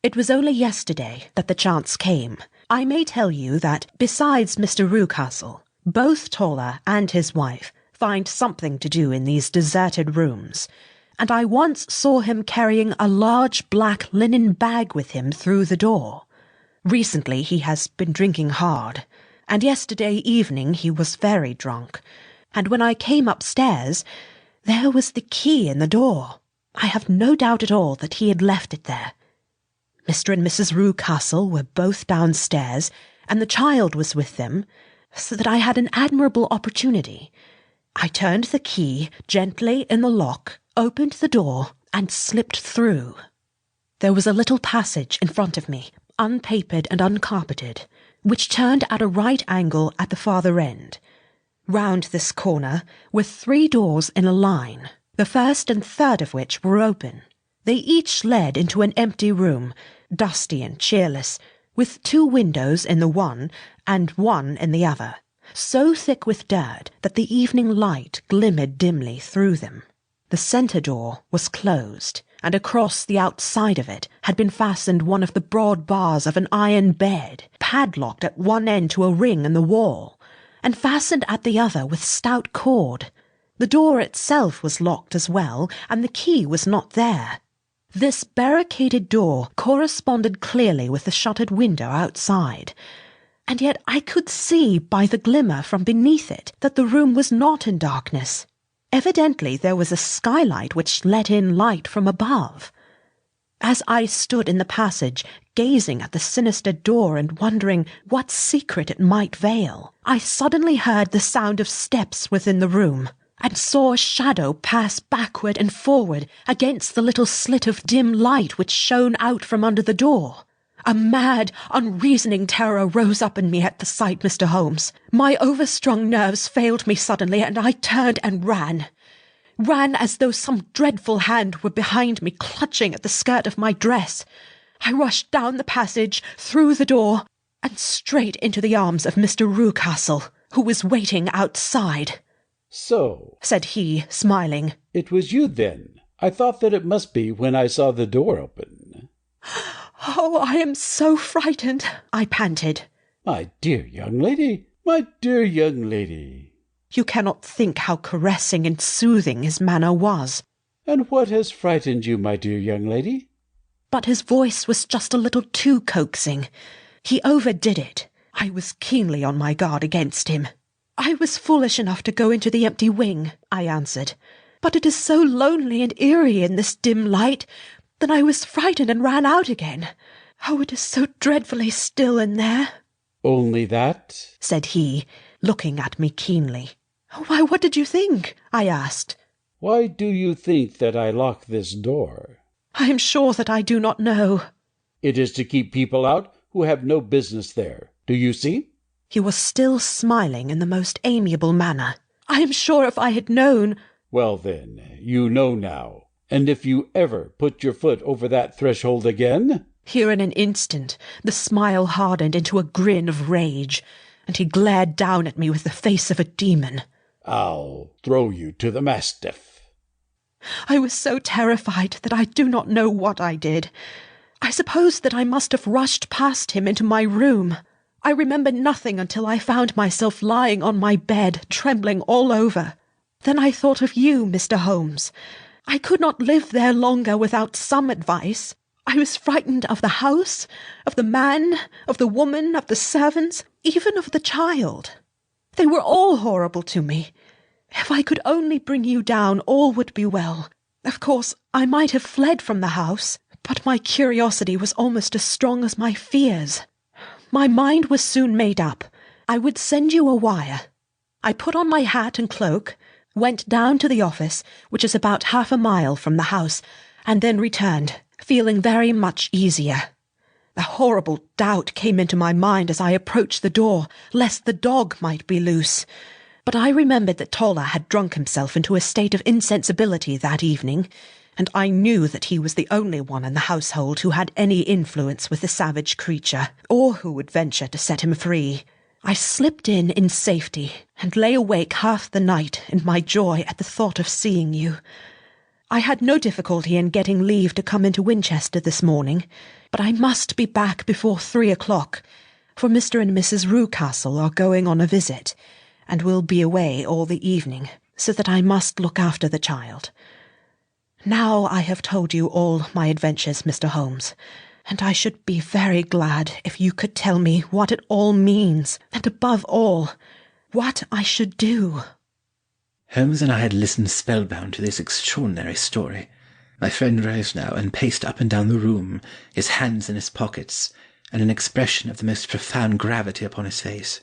It was only yesterday that the chance came. I may tell you that, besides Mr. Rucastle, both Toller and his wife find something to do in these deserted rooms, and I once saw him carrying a large black linen bag with him through the door. Recently he has been drinking hard, and yesterday evening he was very drunk, and when I came upstairs, there was the key in the door. I have no doubt at all that he had left it there. Mr. and Mrs. Rucastle were both downstairs, and the child was with them, so that I had an admirable opportunity. I turned the key gently in the lock, opened the door, and slipped through. There was a little passage in front of me, unpapered and uncarpeted, which turned at a right angle at the farther end. Round this corner were 3 doors in a line, the first and third of which were open. They each led into an empty room, dusty and cheerless, with 2 windows in the one and 1 in the other, so thick with dirt that the evening light glimmered dimly through them. The centre door was closed, and across the outside of it had been fastened one of the broad bars of an iron bed, padlocked at one end to a ring in the wall, and fastened at the other with stout cord. The door itself was locked as well, and the key was not there. This barricaded door corresponded clearly with the shuttered window outside, and yet I could see by the glimmer from beneath it that the room was not in darkness. Evidently there was a skylight which let in light from above. As I stood in the passage, gazing at the sinister door and wondering what secret it might veil, I suddenly heard the sound of steps within the room, and saw a shadow pass backward and forward against the little slit of dim light which shone out from under the door. A mad, unreasoning terror rose up in me at the sight, Mr. Holmes. My overstrung nerves failed me suddenly, and I turned and ran. Ran as though some dreadful hand were behind me, clutching at the skirt of my dress. I rushed down the passage, through the door, and straight into the arms of Mr. Rucastle, who was waiting outside. "So," said he, smiling, "it was you, then. I thought that it must be when I saw the door open." "Oh, I am so frightened," I panted. "My dear young lady, my dear young lady." You cannot think how caressing and soothing his manner was. "And what has frightened you, my dear young lady?" But his voice was just a little too coaxing. He overdid it. I was keenly on my guard against him. "I was foolish enough to go into the empty wing," I answered. "But it is so lonely and eerie in this dim light that I was frightened and ran out again. Oh, it is so dreadfully still in there." "Only that?" said he, looking at me keenly. "Why, what did you think?" I asked. Why do you think that I lock this door? I am sure that I do not know. It is to keep people out who have no business there. Do you see? He was still smiling in the most amiable manner. I am sure if I had known— Well, then, you know now. And if you ever put your foot over that threshold again— Here in an instant the smile hardened into a grin of rage, and he glared down at me with the face of a demon. I'll throw you to the mastiff. I was so terrified that I do not know what I did. I suppose that I must have rushed past him into my room. I remember nothing until I found myself lying on my bed, trembling all over. Then I thought of you, Mr. Holmes. I could not live there longer without some advice. I was frightened of the house, of the man, of the woman, of the servants, even of the child. They were all horrible to me. If I could only bring you down, all would be well. Of course, I might have fled from the house, but my curiosity was almost as strong as my fears. My mind was soon made up. I would send you a wire. I put on my hat and cloak, went down to the office, which is about 1/2 a mile from the house, and then returned, feeling very much easier. A horrible doubt came into my mind as I approached the door, lest the dog might be loose. But I remembered that Toller had drunk himself into a state of insensibility that evening, and I knew that he was the only one in the household who had any influence with the savage creature, or who would venture to set him free. I slipped in safety, and lay awake half the night in my joy at the thought of seeing you. I had no difficulty in getting leave to come into Winchester this morning, but I must be back before 3 o'clock, for Mr. and Mrs. Rucastle are going on a visit, and will be away all the evening, so that I must look after the child. Now I have told you all my adventures, Mr. Holmes, and I should be very glad if you could tell me what it all means, and above all, what I should do. Holmes and I had listened spellbound to this extraordinary story. My friend rose now and paced up and down the room, his hands in his pockets, and an expression of the most profound gravity upon his face.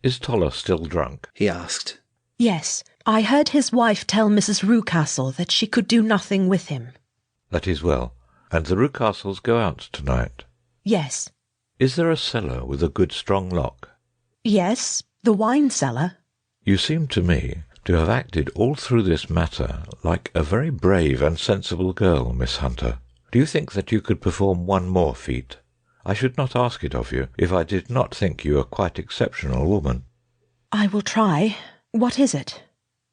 Is Toller still drunk? He asked. Yes, I heard his wife tell Mrs. Rucastle that she could do nothing with him. That is well. And the Rucastles go out tonight? Yes. Is there a cellar with a good strong lock? Yes, the wine cellar. You seem to me to have acted all through this matter like a very brave and sensible girl, Miss Hunter. Do you think that you could perform one more feat? I should not ask it of you if I did not think you a quite exceptional woman. I will try. What is it?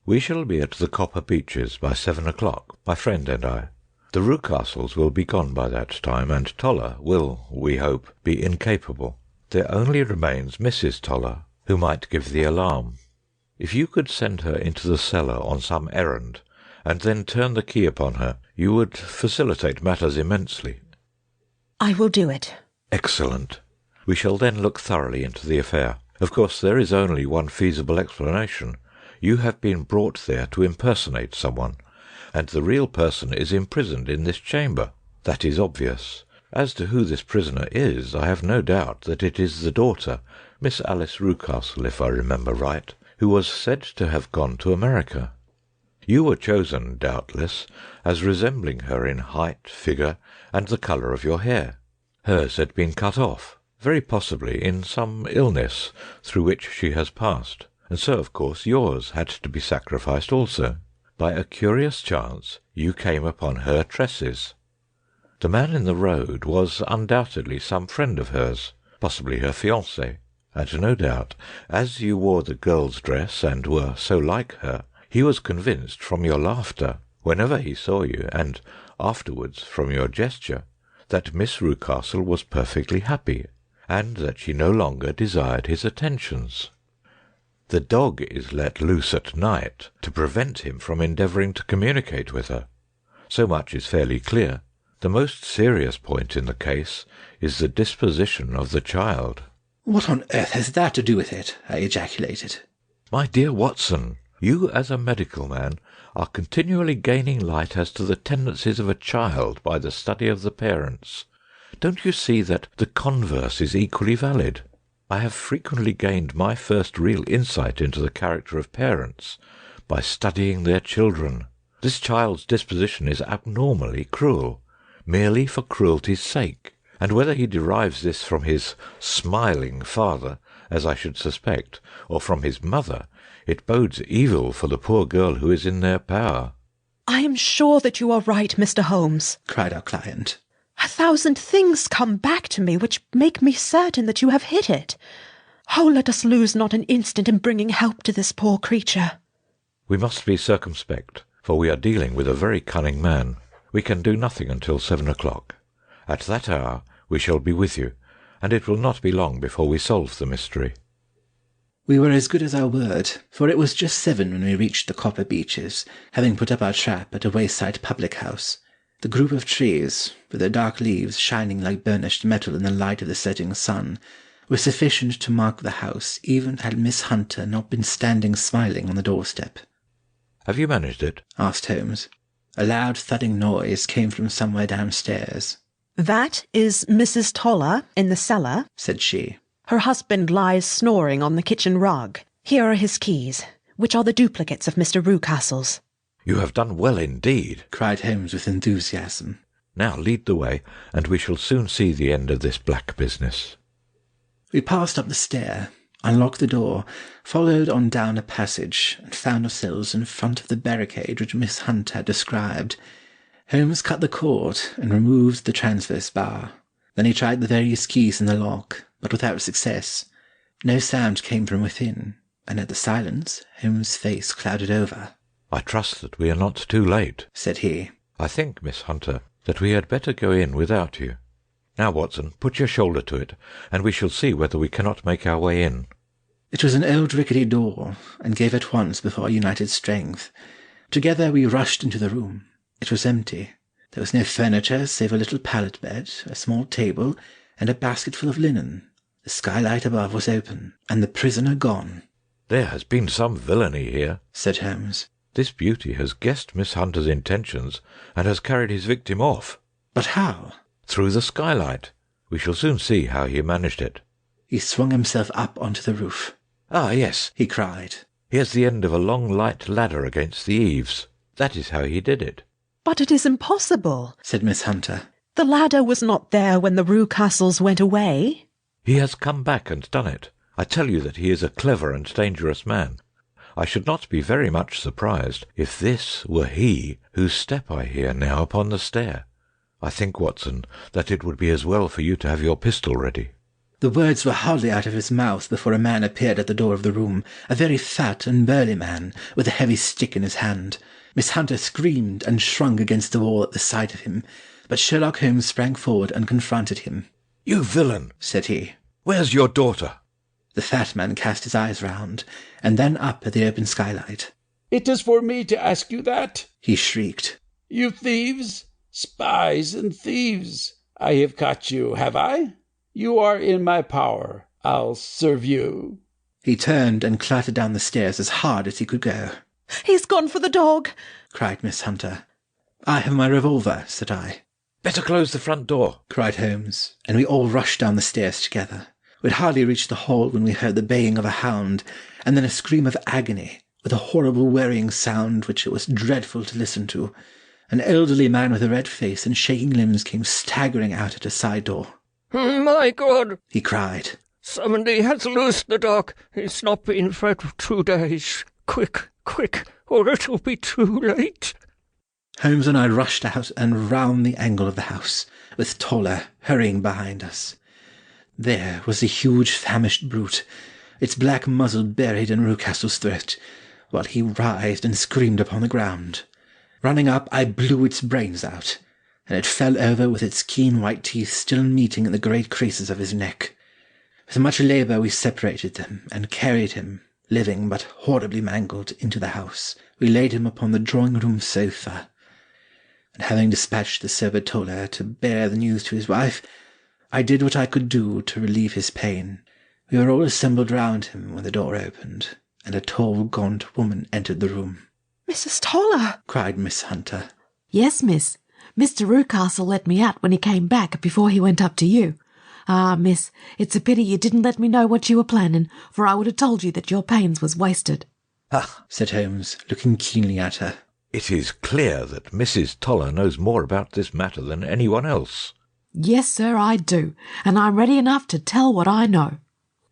We shall be at the Copper Beeches by 7 o'clock, my friend and I. The Rucastles will be gone by that time, and Toller will, we hope, be incapable. There only remains Mrs. Toller, who might give the alarm. If you could send her into the cellar on some errand, and then turn the key upon her, you would facilitate matters immensely. I will do it. Excellent. We shall then look thoroughly into the affair. Of course, there is only one feasible explanation. You have been brought there to impersonate someone, and the real person is imprisoned in this chamber. That is obvious. As to who this prisoner is, I have no doubt that it is the daughter, Miss Alice Rucastle, if I remember right, who was said to have gone to America. You were chosen, doubtless, as resembling her in height, figure, and the colour of your hair. Hers had been cut off, very possibly in some illness through which she has passed, and so, of course, yours had to be sacrificed also. By a curious chance, you came upon her tresses. The man in the road was undoubtedly some friend of hers, possibly her fiancé, and no doubt, as you wore the girl's dress and were so like her, he was convinced from your laughter, whenever he saw you, and afterwards from your gesture, that Miss Rucastle was perfectly happy, and that she no longer desired his attentions. The dog is let loose at night to prevent him from endeavouring to communicate with her. So much is fairly clear. The most serious point in the case is the disposition of the child. What on earth has that to do with it? I ejaculated. My dear Watson, you as a medical man are continually gaining light as to the tendencies of a child by the study of the parents. Don't you see that the converse is equally valid? I have frequently gained my first real insight into the character of parents by studying their children. This child's disposition is abnormally cruel, merely for cruelty's sake, and whether he derives this from his smiling father, as I should suspect, or from his mother, it bodes evil for the poor girl who is in their power." I am sure that you are right, Mr. Holmes, cried our client. 1,000 things come back to me which make me certain that you have hit it. Oh, let us lose not an instant in bringing help to this poor creature. "We must be circumspect, for we are dealing with a very cunning man. We can do nothing until 7 o'clock. At that hour we shall be with you, and it will not be long before we solve the mystery." We were as good as our word, for it was just 7 when we reached the copper Beeches, having put up our trap at a wayside public-house. The group of trees, with their dark leaves shining like burnished metal in the light of the setting sun, were sufficient to mark the house, even had Miss Hunter not been standing smiling on the doorstep. "Have you managed it?" asked Holmes. A loud thudding noise came from somewhere downstairs. That is Mrs. Toller in the cellar, said she. Her husband lies snoring on the kitchen rug. Here are his keys, which are the duplicates of Mr. Rucastle's. "You have done well indeed," cried Holmes with enthusiasm. "Now lead the way, and we shall soon see the end of this black business." We passed up the stair, unlocked the door, followed on down a passage, and found ourselves in front of the barricade which Miss Hunt had described. Holmes cut the cord and removed the transverse bar. Then he tried the various keys in the lock, but without success. No sound came from within, and at the silence Holmes' face clouded over. "I trust that we are not too late," said he. "I think, Miss Hunter, that we had better go in without you. Now, Watson, put your shoulder to it, and we shall see whether we cannot make our way in." It was an old rickety door, and gave at once before our united strength. Together we rushed into the room. It was empty. There was no furniture save a little pallet bed, a small table, and a basket full of linen. The skylight above was open, and the prisoner gone. "There has been some villainy here," said Holmes. "This beauty has guessed Miss Hunter's intentions, and has carried his victim off." "But how?" "Through the skylight. We shall soon see how he managed it." He swung himself up onto the roof. "Ah, yes," he cried. "Here's the end of a long light ladder against the eaves. That is how he did it." But it is impossible, said Miss Hunter. The ladder was not there when the Rucastles went away. "He has come back and done it. I tell you that he is a clever and dangerous man. I should not be very much surprised if this were he whose step I hear now upon the stair. I think, Watson, that it would be as well for you to have your pistol ready." The words were hardly out of his mouth before a man appeared at the door of the room, a very fat and burly man, with a heavy stick in his hand. Miss Hunter screamed and shrunk against the wall at the sight of him, but Sherlock Holmes sprang forward and confronted him. "You villain," said he. "Where's your daughter?" The fat man cast his eyes round, and then up at the open skylight. "It is for me to ask you that?" he shrieked. "You thieves! Spies and thieves! I have caught you, have I? You are in my power. I'll serve you." He turned and clattered down the stairs as hard as he could go. "He's gone for the dog," cried Miss Hunter. "I have my revolver," said I. "Better close the front door," cried Holmes, and we all rushed down the stairs together. We had hardly reached the hall when we heard the baying of a hound, and then a scream of agony, with a horrible worrying sound which it was dreadful to listen to. An elderly man with a red face and shaking limbs came staggering out at a side door. "My God!" he cried. "Somebody has loosed the dog. It's not been fed for 2 days. Quick, quick, or it'll be too late." Holmes and I rushed out and round the angle of the house, with Toller hurrying behind us. There was the huge famished brute, its black muzzle buried in Rucastle's throat, while he writhed and screamed upon the ground. Running up, I blew its brains out, and it fell over with its keen white teeth still meeting in the great creases of his neck. With much labour we separated them, and carried him, living but horribly mangled, into the house. We laid him upon the drawing-room sofa, and having dispatched the sober Toller to bear the news to his wife, I did what I could do to relieve his pain. We were all assembled round him when the door opened, and a tall, gaunt woman entered the room. "Mrs. Toller!" cried Miss Hunter. "Yes, miss. Mr. Rucastle let me out when he came back before he went up to you. Ah, miss, it's a pity you didn't let me know what you were planning, for I would have told you that your pains was wasted." "Ah," said Holmes, looking keenly at her. It is clear that Mrs. Toller knows more about this matter than anyone else. Yes, sir, I do, and I'm ready enough to tell what I know.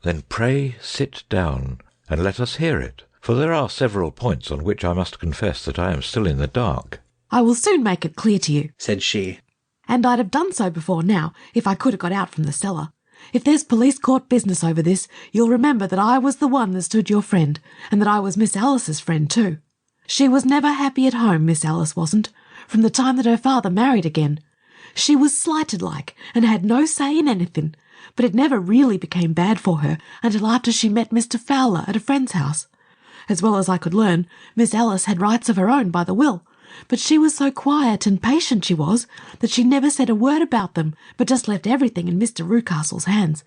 Then pray sit down and let us hear it, for there are several points on which I must confess that I am still in the dark. I will soon make it clear to you, said she. And I'd have done so before now, if I could have got out from the cellar. If there's police court business over this, you'll remember that I was the one that stood your friend, and that I was Miss Alice's friend too. She was never happy at home, Miss Alice wasn't, from the time that her father married again. She was slighted like, and had no say in anything, but it never really became bad for her until after she met Mr. Fowler at a friend's house. As well as I could learn, Miss Alice had rights of her own by the will, but she was so quiet and patient she was, that she never said a word about them, but just left everything in Mr. Rucastle's hands.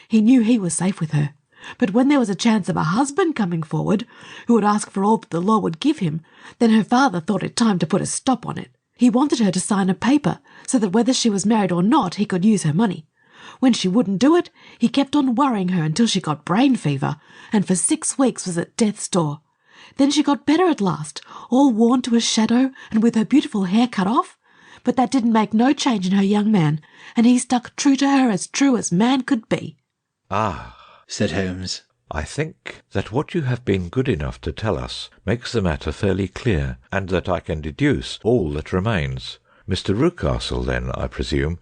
He knew he was safe with her, but when there was a chance of a husband coming forward, who would ask for all that the law would give him, then her father thought it time to put a stop on it. He wanted her to sign a paper, so that whether she was married or not, he could use her money. When she wouldn't do it, he kept on worrying her until she got brain fever, and for 6 weeks was at death's door. Then she got better at last, all worn to a shadow and with her beautiful hair cut off. But that didn't make no change in her young man, and he stuck true to her as true as man could be. Ah, said Holmes. I think that what you have been good enough to tell us makes the matter fairly clear, and that I can deduce all that remains. Mr. Rucastle, then, I presume,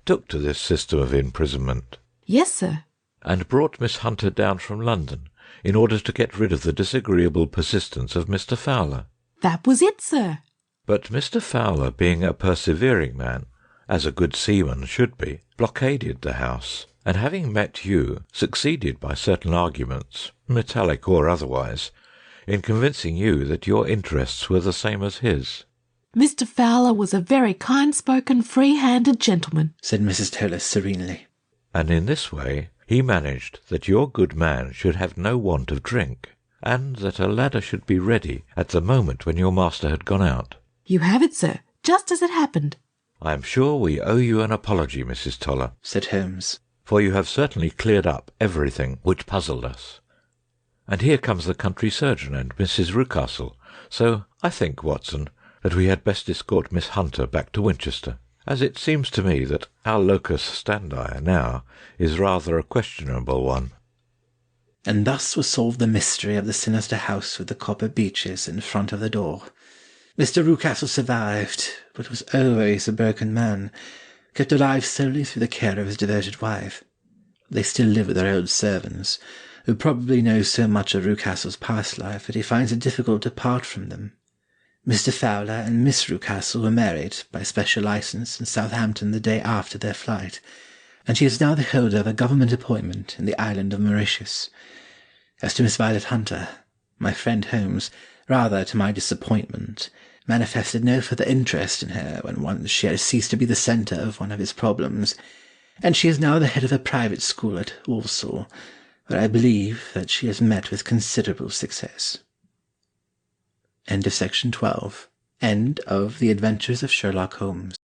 took to this system of imprisonment. Yes, sir. And brought Miss Hunter down from London in order to get rid of the disagreeable persistence of Mr. Fowler. That was it, sir. But Mr. Fowler, being a persevering man, as a good seaman should be, blockaded the house, and having met you, succeeded by certain arguments, metallic or otherwise, in convincing you that your interests were the same as his. Mr. Fowler was a very kind-spoken, free-handed gentleman, said Mrs. Toller serenely. And in this way he managed that your good man should have no want of drink, and that a ladder should be ready at the moment when your master had gone out. You have it, sir, just as it happened. I am sure we owe you an apology, Mrs. Toller, said Holmes, for you have certainly cleared up everything which puzzled us. And here comes the country surgeon and Mrs. Rucastle, so I think, Watson, that we had best escort Miss Hunter back to Winchester, as it seems to me that our locus standi now is rather a questionable one. And thus was solved the mystery of the sinister house with the copper beeches in front of the door. Mr. Rucastle survived, but was always a broken man, kept alive solely through the care of his devoted wife. They still live with their old servants, who probably know so much of Rucastle's past life that he finds it difficult to part from them. Mr. Fowler and Miss Rucastle were married by special license in Southampton the day after their flight, and she is now the holder of a government appointment in the island of Mauritius. As to Miss Violet Hunter, my friend Holmes, rather to my disappointment, manifested no further interest in her when once she had ceased to be the centre of one of his problems, and she is now the head of a private school at Walsall, where I believe that she has met with considerable success. End of section 12. End of The Adventures of Sherlock Holmes.